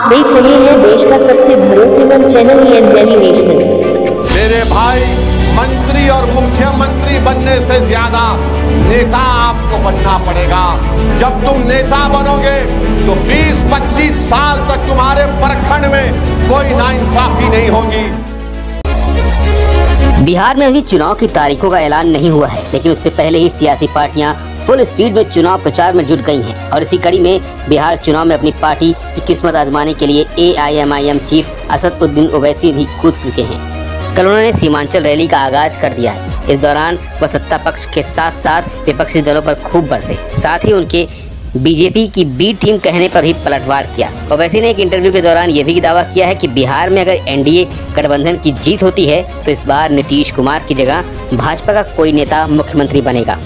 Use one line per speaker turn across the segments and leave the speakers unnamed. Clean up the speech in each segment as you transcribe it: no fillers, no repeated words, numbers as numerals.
आप देख रहे हैं देश का सबसे भरोसेमंद चैनल दिल्ली नेशनल।
मेरे भाई, मंत्री और मुख्यमंत्री बनने से ज्यादा नेता आपको बनना पड़ेगा। जब तुम नेता बनोगे तो 20-25 साल तक तुम्हारे प्रखंड में कोई नाइंसाफी नहीं होगी।
बिहार में अभी चुनाव की तारीखों का ऐलान नहीं हुआ है, लेकिन उससे पहले ही सियासी पार्टियां फुल स्पीड में चुनाव प्रचार में जुट गई हैं और इसी कड़ी में बिहार चुनाव में अपनी पार्टी की किस्मत आजमाने के लिए AIMIM चीफ असदुद्दीन ओवैसी भी कूद चुके हैं। कल उन्होंने सीमांचल रैली का आगाज कर दिया है। इस दौरान वह सत्ता पक्ष के साथ साथ विपक्षी दलों पर खूब बरसे, साथ ही उनके बीजेपी की बी टीम कहने पर भी पलटवार किया। ओवैसी ने एक इंटरव्यू के दौरान यह भी दावा किया है कि बिहार में अगर NDA गठबंधन की जीत होती है तो इस बार नीतीश कुमार की जगह भाजपा का कोई नेता मुख्यमंत्री बनेगा।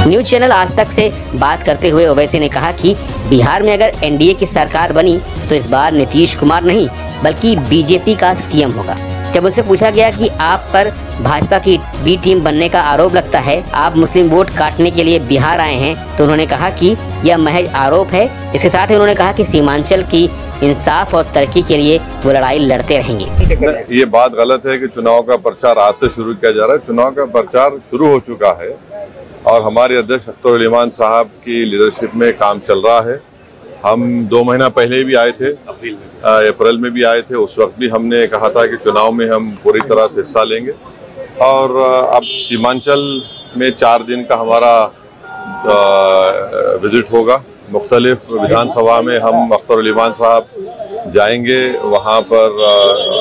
न्यूज चैनल आज तक से बात करते हुए ओवैसी ने कहा कि बिहार में अगर NDA की सरकार बनी तो इस बार नीतीश कुमार नहीं बल्कि बीजेपी का CM होगा। जब उनसे पूछा गया कि आप पर भाजपा की बी टीम बनने का आरोप लगता है, आप मुस्लिम वोट काटने के लिए बिहार आए हैं, तो उन्होंने कहा कि यह महज आरोप है। इसके साथ ही उन्होंने कहा कि सीमांचल की इंसाफ और तरक्की के लिए वो लड़ाई लड़ते रहेंगे।
ये बात गलत है कि चुनाव का प्रचार आज से शुरू किया जा रहा है। चुनाव का प्रचार शुरू हो चुका है और हमारे अध्यक्ष अख्तर उल इमान साहब की लीडरशिप में काम चल रहा है। हम 2 महीना पहले भी आए थे, अप्रैल में भी आए थे। उस वक्त भी हमने कहा था कि चुनाव में हम पूरी तरह से हिस्सा लेंगे और अब सीमांचल में 4 दिन का हमारा विजिट होगा। मुख्तलिफ विधानसभा में हम अख्तर उल इमान साहब जाएंगे, वहाँ पर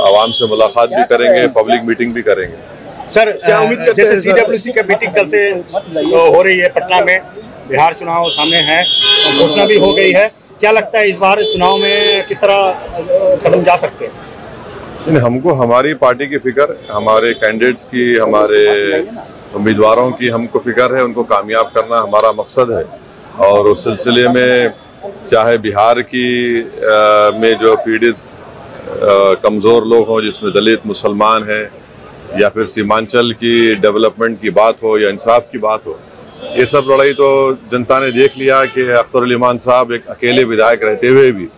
आवाम से मुलाकात भी करेंगे, पब्लिक मीटिंग भी करेंगे।
सर, क्या उम्मीद करते हैं? जैसे CWC का मीटिंग कल से हो रही है पटना में, बिहार चुनाव सामने है, घोषणा भी हो गई है। क्या लगता है इस बार चुनाव में किस तरह कदम जा सकते हैं?
हमको हमारी पार्टी की फिक्र, हमारे कैंडिडेट्स की, हमारे उम्मीदवारों की हमको फिक्र है। उनको कामयाब करना हमारा मकसद है और उस सिलसिले में चाहे बिहार की में जो पीड़ित कमज़ोर लोग हों, जिसमें दलित, मुसलमान हैं, या फिर सीमांचल की डेवलपमेंट की बात हो या इंसाफ की बात हो, ये सब लड़ाई तो जनता ने देख लिया कि अख्तर उल इमान साहब एक अकेले विधायक रहते हुए भी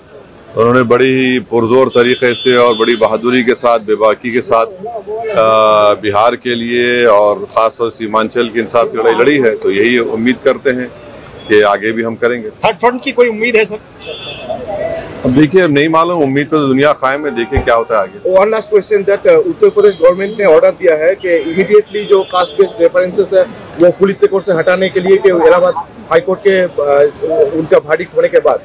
उन्होंने बड़ी ही पुरजोर तरीके से और बड़ी बहादुरी के साथ, बेबाकी के साथ बिहार के लिए और ख़ासतौर सीमांचल की इंसाफ की लड़ाई लड़ी है। तो यही उम्मीद करते हैं कि आगे भी हम करेंगे।
थर्ड फ्रंट की कोई उम्मीद है सर?
अब देखिए, अब नहीं मालूम, उम्मीद तो दुनिया कायम है, देखिए क्या होता है आगे।
One last question that Uttar Pradesh government ने ऑर्डर दिया है कि इमीडिएटली जो कास्ट बेस्ड रेफरेंसेस है वो पुलिस रिकॉर्ड से हटाने के लिए, कि इलाहाबाद हाईकोर्ट के उनका वर्डिक्ट होने के बाद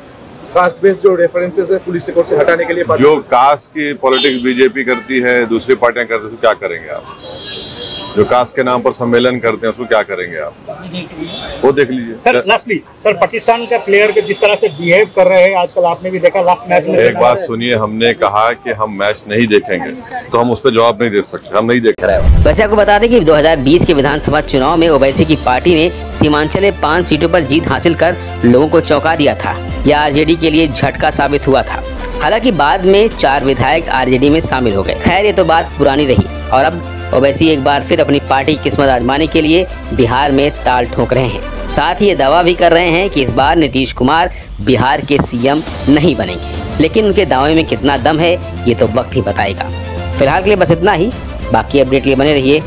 कास्ट बेस्ड जो रेफरेंसेस है पुलिस रिकॉर्ड से हटाने के लिए।
जो कास्ट की पॉलिटिक्स बीजेपी करती है, दूसरी पार्टियां करती है, उसको क्या करेंगे आप? जो कास्ट के नाम पर सम्मेलन करते हैं उसको क्या करेंगे आप? वो देख लीजिए।
सर, लास्टली सर, पाकिस्तान का प्लेयर के जिस तरह से बिहेव कर रहे हैं आजकल, आपने भी देखा लास्ट मैच में।
एक बात सुनिए, हमने कहा कि हम मैच नहीं देखेंगे तो हम उस पर जवाब नहीं दे सकते, हम नहीं देख रहे हैं।
वैसे आपको बता दें कि 2020 के विधानसभा चुनाव में ओवैसी की पार्टी ने सीमांचल में 5 सीटों पर जीत हासिल कर लोगों को चौंका दिया था। यह RJD के लिए झटका साबित हुआ था। हालांकि बाद में 4 विधायक RJD में शामिल हो गए। खैर, ये तो बात पुरानी रही और अब ओवैसी एक बार फिर अपनी पार्टी की किस्मत आजमाने के लिए बिहार में ताल ठोक रहे हैं। साथ ही ये दावा भी कर रहे हैं कि इस बार नीतीश कुमार बिहार के CM नहीं बनेंगे, लेकिन उनके दावे में कितना दम है ये तो वक्त ही बताएगा। फिलहाल के लिए बस इतना ही, बाकी अपडेट लिए बने रहिए।